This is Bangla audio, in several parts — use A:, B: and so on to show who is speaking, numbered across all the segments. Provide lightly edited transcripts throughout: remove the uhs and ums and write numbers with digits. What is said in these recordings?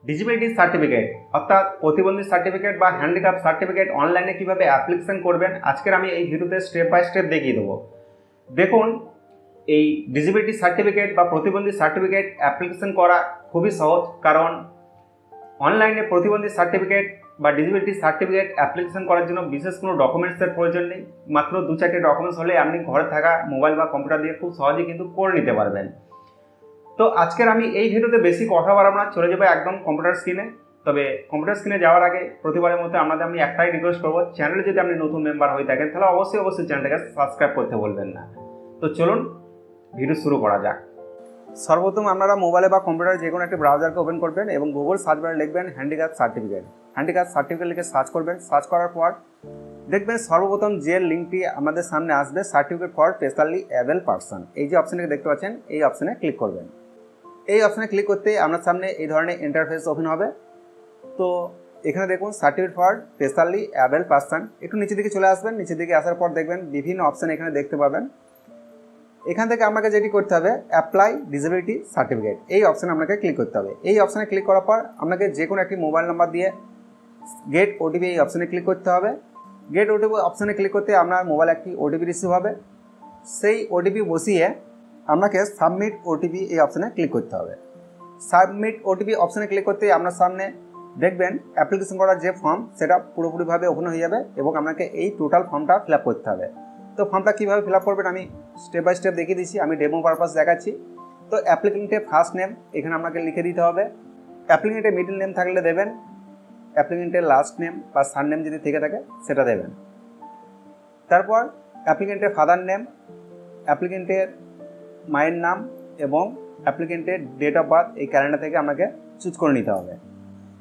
A: ডিসেবিলিটি সার্টিফিকেট অর্থাৎ প্রতিবন্ধী সার্টিফিকেট বা হ্যান্ডিক্যাপ সার্টিফিকেট অনলাইনে কীভাবে অ্যাপ্লিকেশন করবেন আজকের আমি এই ভিডিওতে স্টেপ বাই স্টেপ দেখিয়ে দেবো। দেখুন, এই ডিসেবিলিটি সার্টিফিকেট বা প্রতিবন্ধী সার্টিফিকেট অ্যাপ্লিকেশন করা খুবই সহজ, কারণ অনলাইনে প্রতিবন্ধী সার্টিফিকেট বা ডিসেবিলিটি সার্টিফিকেট অ্যাপ্লিকেশন করার জন্য বিশেষ কোনো ডকুমেন্টসের প্রয়োজন নেই। মাত্র 2-4টে ডকুমেন্টস হলে আপনি ঘরে থাকা মোবাইল বা কম্পিউটার দিয়ে খুব সহজেই কিন্তু করে নিতে পারবেন। তো আজকের আমি এই ভিডিওতে বেশি কথা বাড়াবো না, চলে যাবো একদম কম্পিউটার স্ক্রিনে। তবে কম্পিউটার স্ক্রিনে যাওয়ার আগে প্রতিবারের মতো আপনাদের আমি একটাই রিকোয়েস্ট করবো, চ্যানেলে যদি আপনি নতুন মেম্বার হয়ে থাকেন তাহলে অবশ্যই চ্যানেলটাকে সাবস্ক্রাইব করতে বলবেন না। তো চলুন ভিডিও শুরু করা যাক। সর্বপ্রথম আপনারা মোবাইলে বা কম্পিউটারে যে কোনো একটি ব্রাউজারকে ওপেন করবেন এবং গুগল সার্চ বারে লিখবেন হ্যান্ডিক্যাপ সার্টিফিকেট। হ্যান্ডিক্যাপ সার্টিফিকেট লিখে সার্চ করবেন। সার্চ করার পর দেখবেন সর্বপ্রথম যে লিঙ্কটি আমাদের সামনে আসবে, certificate for specially able person, এই যে অপশানটি দেখতে পাচ্ছেন এই অপশানে ক্লিক করবেন। এই অপশানে ক্লিক করতে আপনার সামনে এই ধরনের ইন্টারফেস ওপেন হবে। তো এখানে দেখুন certificate for specially able person, একটু নিচের দিকে চলে আসবেন। নিচের দিকে আসার পর দেখবেন বিভিন্ন অপশান এখানে দেখতে পাবেন। এখান থেকে আপনাকে যেটি করতে হবে অ্যাপ্লাই ডিসেবিলিটি সার্টিফিকেট, এই অপশানে আপনাকে ক্লিক করতে হবে। এই অপশানে ক্লিক করার পর আপনাকে যে কোনো একটি মোবাইল নাম্বার দিয়ে গেট ওটিপি এই অপশানে ক্লিক করতে হবে। গেট ওটিপি অপশানে ক্লিক করতে আপনার মোবাইল একটি ওটিপি রিসিভ হবে। সেই ওটিপি বসিয়ে আপনাকে সাবমিট ওটিপি এই অপশানে ক্লিক করতে হবে। সাবমিট ওটিপি অপশানে ক্লিক করতে আপনার সামনে দেখবেন অ্যাপ্লিকেশন করার যে ফর্ম সেটা পুরোপুরিভাবে ওপেন হয়ে যাবে এবং আপনাকে এই টোটাল ফর্মটা ফিল আপ করতে হবে। তো ফর্মটা কীভাবে ফিল আপ করবেন আমি স্টেপ বাই স্টেপ দেখিয়ে দিচ্ছি, আমি ডেমো পারপাস দেখাচ্ছি। তো অ্যাপ্লিকেন্টের ফার্স্ট নেম এখানে আপনাকে লিখে দিতে হবে। অ্যাপ্লিকেন্টের মিডল নেম থাকলে দেবেন, অ্যাপ্লিকেন্টের লাস্ট নেম বা সার নেম যদি থেকে থাকে সেটা দেবেন। তারপর অ্যাপ্লিকেন্টের ফাদার নেম, অ্যাপ্লিকেন্টের মায়ের নাম এবং অ্যাপ্লিকেন্টের ডেট অফ বার্থ এই ক্যালেন্ডার থেকে আপনাকে চুজ করে নিতে হবে।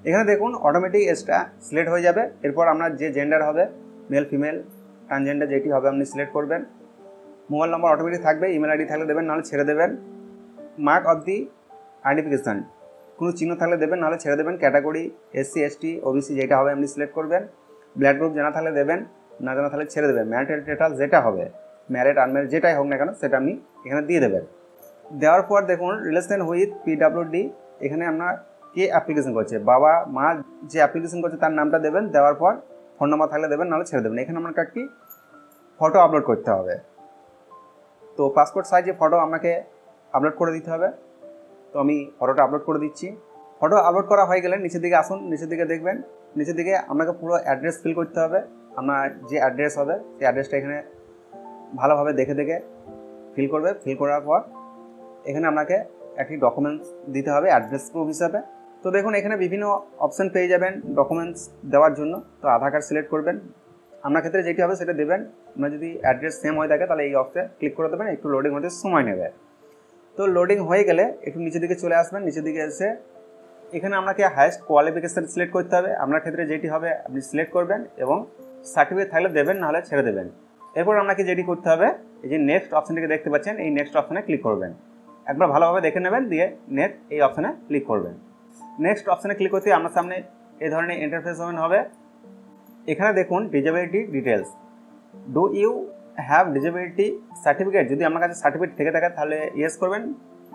A: এখানে দেখুন অটোমেটিক এজটা সিলেক্ট হয়ে যাবে। এরপর আপনার যে জেন্ডার হবে, মেল ফিমেল ট্রান্সজেন্ডার যেটি হবে আপনি সিলেক্ট করবেন। মোবাইল নম্বর অটোমেটিক থাকবে, ইমেল আইডি থাকলে দেবেন, নাহলে ছেড়ে দেবেন। মার্ক অফ দি আইডেন্টিফিকেশান কোনো চিহ্ন থাকলে দেবেন, নাহলে ছেড়ে দেবেন। ক্যাটাগরি SC ST OBC যেটা হবে আপনি সিলেক্ট করবেন। ব্লাড গ্রুপ জানা থাকলে দেবেন, না জানা থাকলে ছেড়ে দেবেন। ম্যারিটাল স্ট্যাটাস যেটা হবে, ম্যারিড আনম্যারিড যেটাই হোক না কেন সেটা আপনি এখানে দিয়ে দেবেন। দেওয়ার পর দেখুন রিলেশন উইথ PWD, এখানে আপনার কে অ্যাপ্লিকেশন করছে, বাবা মা যে অ্যাপ্লিকেশন করছে তার নামটা দেবেন। দেওয়ার পর ফোন নাম্বার থাকলে দেবেন, নাহলে ছেড়ে দেবেন। এখানে আপনাকে একটি ফটো আপলোড করতে হবে। তো পাসপোর্ট সাইজে ফটো আপনাকে আপলোড করে দিতে হবে। তো আমি ফটোটা আপলোড করে দিচ্ছি। ফটো আপলোড করা হয়ে গেলে নিচের দিকে আসুন, নিচের দিকে দেখবেন নিচের দিকে আপনাকে পুরো অ্যাড্রেস ফিল করতে হবে। আপনার যে অ্যাড্রেস হবে সেই অ্যাড্রেসটা এখানে ভালোভাবে দেখে ফিল করবে। ফিল করার পর এখানে আপনাকে একটি ডকুমেন্টস দিতে হবে অ্যাড্রেস প্রুফ হিসাবে। তো দেখুন এখানে বিভিন্ন অপশান পেয়ে যাবেন ডকুমেন্টস দেওয়ার জন্য। তো আধার কার্ড সিলেক্ট করবেন, আপনার ক্ষেত্রে যেটি হবে সেটা দেবেন। আপনার যদি অ্যাড্রেস সেম হয়ে থাকে তাহলে এই অপশানে ক্লিক করে দেবেন, একটু লোডিং হতে সময় নেবে। তো লোডিং হয়ে গেলে একটু নিচের দিকে চলে আসবেন। নিচের দিকে এসে এখানে আপনাকে হাইয়েস্ট কোয়ালিফিকেশান সিলেক্ট করতে হবে। আপনার ক্ষেত্রে যেটি হবে আপনি সিলেক্ট করবেন এবং সার্টিফিকেট থাকলে দেবেন, নাহলে ছেড়ে দেবেন। এরপর আপনাকে যেটি করতে হবে এই যে নেক্সট অপশানটিকে দেখতে পাচ্ছেন, এই নেক্সট অপশানে ক্লিক করবেন। একবার ভালোভাবে দেখে নেবেন, দিয়ে নেক্সট এই অপশানে ক্লিক করবেন। নেক্সট অপশানে ক্লিক করতে আপনার সামনে এই ধরনের ইন্টারফেস ওপেন হবে। এখানে দেখুন disability details, do you have disability certificate, যদি আপনার কাছে সার্টিফিকেট থেকে থাকে তাহলে ইয়েস করবেন,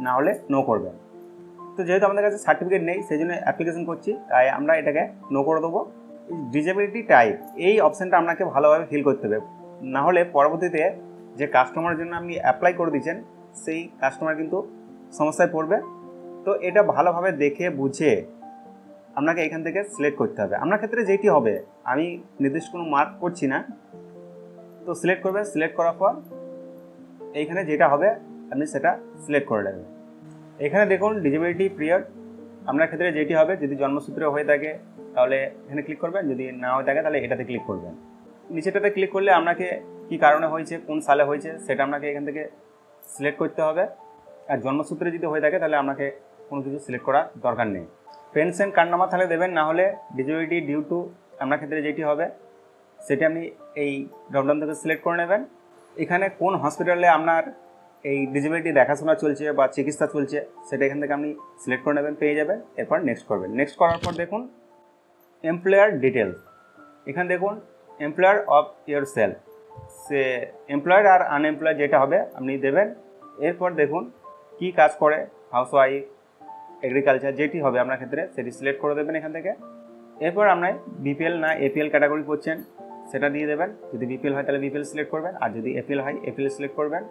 A: না হলে নো করবেন। তো যেহেতু আমাদের কাছে সার্টিফিকেট নেই সেই জন্য অ্যাপ্লিকেশন করছি, তাই আমরা এটাকে নো করে দেবো। ডিসেবিলিটি টাইপ এই অপশানটা আপনাকে ভালোভাবে ফিল করতে হবে, না হলে পরবর্তীতে যে কাস্টমারের জন্য আপনি অ্যাপ্লাই করে দিচ্ছেন সেই কাস্টমার কিন্তু সমস্যায় পড়বে। তো এটা ভালোভাবে দেখে বুঝে আপনাকে এখান থেকে সিলেক্ট করতে হবে। আপনার ক্ষেত্রে যেটি হবে, আমি নির্দিষ্ট কোনো মার্ক করছি না। তো সিলেক্ট করবেন, সিলেক্ট করার পর এইখানে যেটা হবে আপনি সেটা সিলেক্ট করে নেবেন। এখানে দেখুন ডিসেবিলিটি পিরিয়ড, আপনার ক্ষেত্রে যেটি হবে যদি জন্মসূত্রে হয়ে থাকে তাহলে এখানে ক্লিক করবেন, যদি না হয়ে থাকে তাহলে এটাতে ক্লিক করবেন। নিচেটাতে ক্লিক করলে আপনাকে কী কারণে হয়েছে, কোন সালে হয়েছে সেটা আপনাকে এখান থেকে সিলেক্ট করতে হবে। আর জন্মসূত্রে যদি হয়ে থাকে তাহলে আপনাকে কোনো কিছু সিলেক্ট করার দরকার নেই। পেনশন কার্ড নাম্বার থাকলে দেবেন, না হলে ডিসেবিলিটি ডিউ টু আপনার ক্ষেত্রে যেটি হবে সেটা আপনি এই ড্রপডাউন থেকে সিলেক্ট করে নেবেন। এখানে কোন হসপিটালে আপনার এই ডিসেবিলিটি দেখাশোনা চলছে বা চিকিৎসা চলছে সেটা এখান থেকে আপনি সিলেক্ট করে নেবেন, পেয়ে যাবেন। এরপর নেক্সট করবেন। নেক্সট করার পর দেখুন এমপ্লয়ার ডিটেলস, এখানে দেখুন employer of your self, say employed R unemployed যেটা হবে আপনি দেবেন। এরপর দেখুন কি কাজ করে, হাউসওয়াইফ, এগ্রিকালচার যেটি হবে আপনার ক্ষেত্রে সেটি সিলেক্ট করে দেবেন এখান থেকে। এরপর আপনার বিপিএল না এপিএল ক্যাটাগরি করছেন সেটা দিয়ে দেবেন। যদি বিপিএল হয় তাহলে বিপিএল সিলেক্ট করবেন, আর যদি এপিএল হয় এপিএল সিলেক্ট করবেন।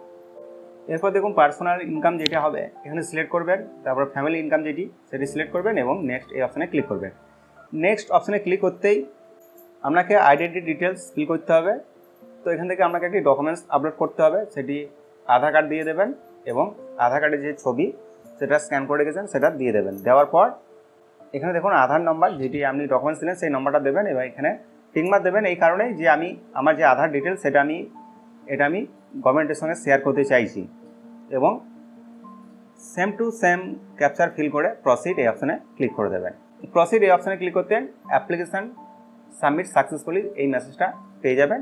A: এরপর দেখুন পার্সোনাল ইনকাম যেটা হবে এখানে সিলেক্ট করবেন, তারপর ফ্যামিলি ইনকাম যেটি সেটি সিলেক্ট করবেন এবং নেক্সট এই অপশানে ক্লিক করবেন। নেক্সট অপশানে ক্লিক করতেই আপনাকে আইডেন্টি ডিটেলস ফিল করতে হবে। তো এখান থেকে আপনাকে একটি ডকুমেন্টস আপলোড করতে হবে, সেটি আধার কার্ড দিয়ে দেবেন এবং আধার কার্ডের যে ছবি সেটা স্ক্যান করে রেখেছেন সেটা দিয়ে দেবেন। দেওয়ার পর এখানে দেখুন আধার নম্বর যেটি আপনি ডকুমেন্টস দিলেন সেই নম্বরটা দেবেন এবং এখানে টিকমার্ক দেবেন, এই কারণেই যে আমার যে আধার ডিটেলস সেটা আমি গভর্নমেন্টের সঙ্গে শেয়ার করতে চাইছি। এবং same to same capture feel করে প্রসিড এই অপশানে ক্লিক করে দেবেন। প্রসিড এই অপশানে ক্লিক করতে অ্যাপ্লিকেশান সাবমিট সাকসেসফুলি এই মেসেজটা পেয়ে যাবেন।